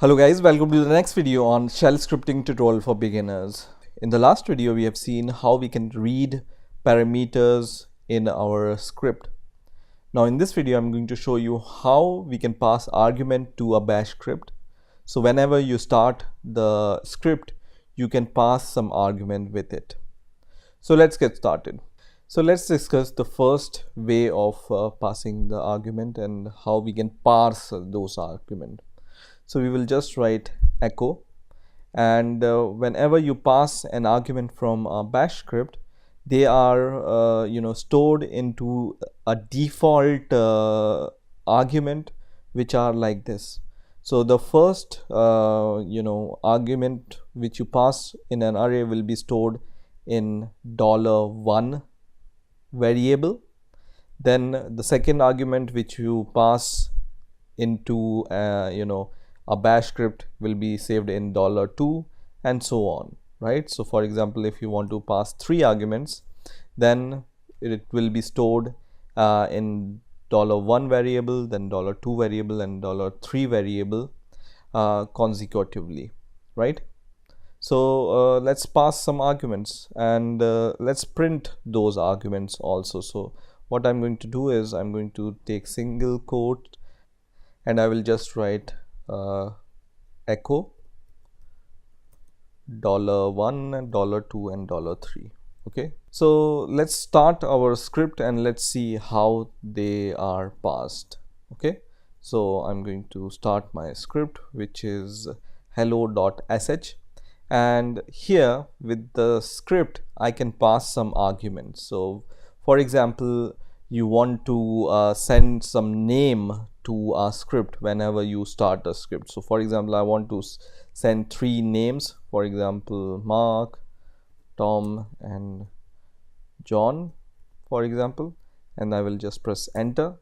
Hello guys, welcome to the next video on shell scripting tutorial for beginners. In the last video we have seen how we can read parameters in our script. Now in this video I'm going to show you how we can pass argument to a bash script. So whenever you start the script you can pass some argument with it. So let's get started. So let's discuss the first way of passing the argument and how we can parse those arguments. So we will just write echo, and whenever you pass an argument from a bash script, they are stored into a default argument which are like this. So the first argument which you pass in an array will be stored in $1 variable. Then the second argument which you pass into a bash script will be saved in $2 and so on, right? So for example, if you want to pass 3 arguments, then it will be stored in $1 variable, then $2 variable and $3 variable consecutively, right? So let's pass some arguments and let's print those arguments also. So what I'm going to do is I'm going to take single quote and I will just write echo $1 and $2 and $3. Okay, so let's start our script and let's see how they are passed. Okay, so I'm going to start my script, which is hello.sh, and here with the script I can pass some arguments. So for example, you want to send some name to a script whenever you start a script. So for example, I want to send 3 names, for example Mark, Tom and John, for example, and I will just press enter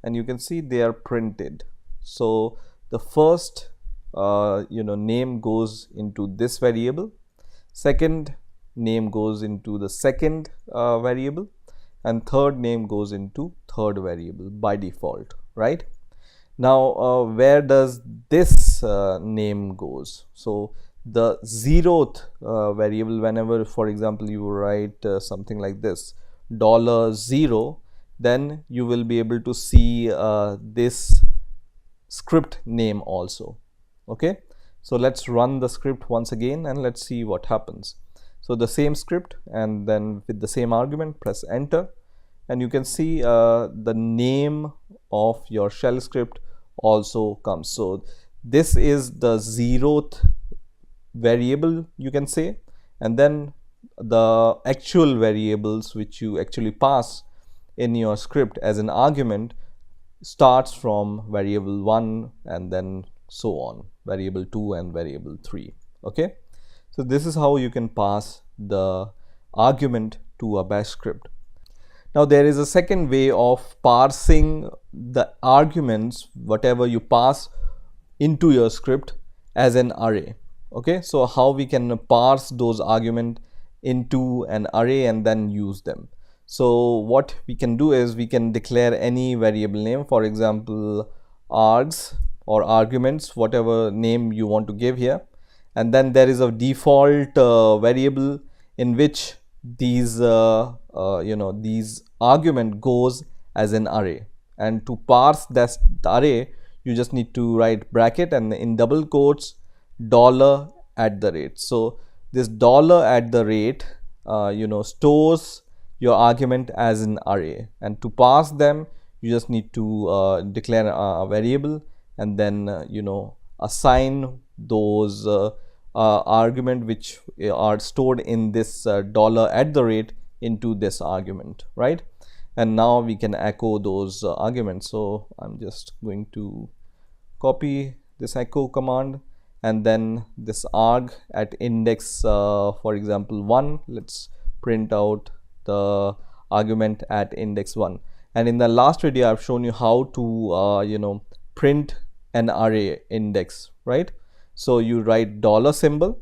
and you can see they are printed. So the first name goes into this variable, second name goes into the second variable, and third name goes into third variable by default, right? Now where does this name goes? So the 0th variable, whenever for example you write something like this $0, then you will be able to see this script name also. Okay, so let's run the script once again and let's see what happens. So the same script, and then with the same argument press enter and you can see the name of your shell script also comes. So this is the 0th variable, you can say, and then the actual variables which you actually pass in your script as an argument starts from variable 1 and then so on, variable 2 and variable 3. Okay, so this is how you can pass the argument to a bash script. Now there is a second way of parsing the arguments, whatever you pass into your script, as an array. Okay, so how we can parse those arguments into an array and then use them. So what we can do is we can declare any variable name, for example args or arguments, whatever name you want to give here, and then there is a default variable in which these these argument goes as an array, and to parse that array you just need to write bracket and in double quotes $@. So this $@ stores your argument as an array, and to pass them you just need to declare a variable and then assign those argument which are stored in this $@ into this argument, right? And now we can echo those arguments. So I'm just going to copy this echo command and then this arg at index for example 1, let's print out the argument at index 1. And in the last video I've shown you how to print an array index, right? So you write $symbol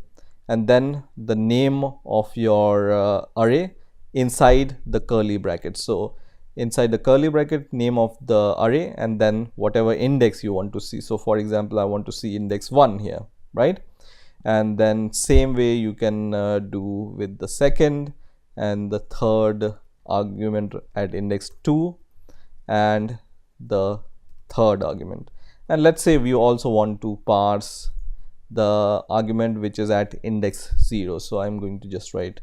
and then the name of your array inside the curly brackets. So inside the curly bracket name of the array and then whatever index you want to see. So for example, I want to see index 1 here, right? And then same way you can do with the second and the third argument at index 2 and the third argument. And let's say we also want to parse the argument which is at index 0. So I'm going to just write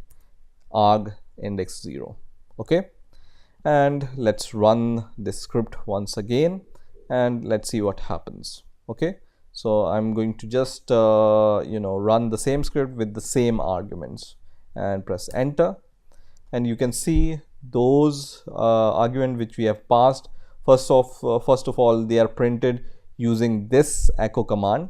arg index 0. Okay, and let's run this script once again and let's see what happens. Okay, so I'm going to just run the same script with the same arguments and press enter, and you can see those arguments which we have passed. First of all, they are printed using this echo command,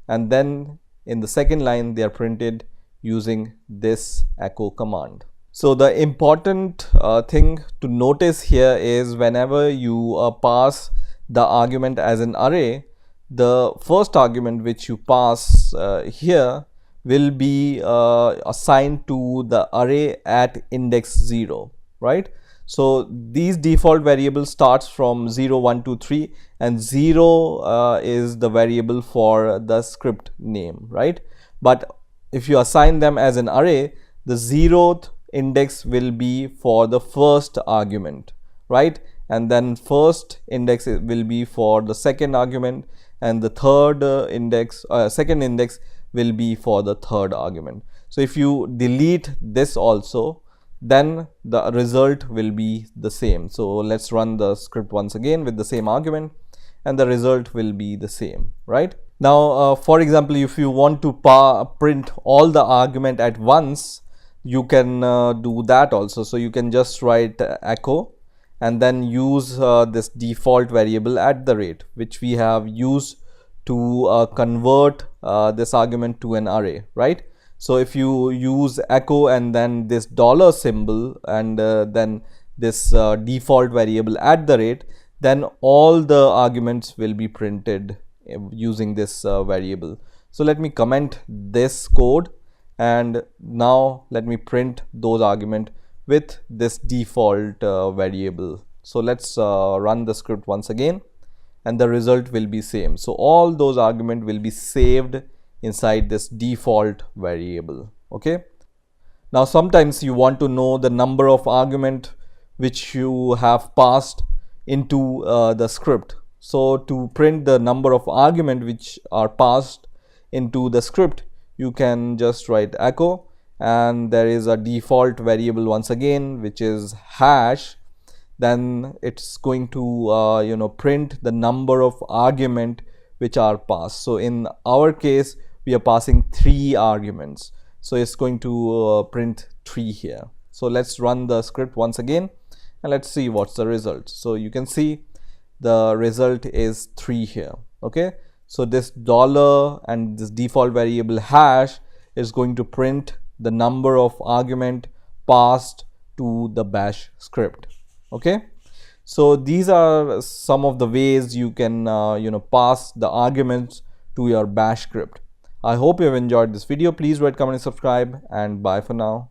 and then in the second line they are printed using this echo command. So the important thing to notice here is whenever you pass the argument as an array, the first argument which you pass here will be assigned to the array at index 0, right? So these default variables starts from 0, 1, 2, 3, and 0 is the variable for the script name, right? But if you assign them as an array, the 0th index will be for the first argument, right? And then first index will be for the second argument, and the third second index will be for the third argument. So if you delete this also, then the result will be the same. So let's run the script once again with the same argument and the result will be the same, right? Now for example, if you want to print all the argument at once, you can do that also. So you can just write echo and then use this default variable at the rate, which we have used to convert this argument to an array, right? So if you use echo and then this dollar symbol and then this default variable at the rate, then all the arguments will be printed using this variable. So let me comment this code, and now let me print those arguments with this default variable. So let's run the script once again, and the result will be same. So all those arguments will be saved inside this default variable. Okay, now sometimes you want to know the number of argument which you have passed into the script. So to print the number of argument which are passed into the script, you can just write echo, and there is a default variable once again which is hash. Then it's going to print the number of argument which are passed. So in our case, we are passing 3 arguments, so it's going to print 3 here. So let's run the script once again and let's see what's the result. So you can see the result is 3 here. Okay, so this dollar and this default variable hash is going to print the number of argument passed to the bash script. Okay, so these are some of the ways you can pass the arguments to your bash script. I hope you have enjoyed this video. Please rate, comment and subscribe, and bye for now.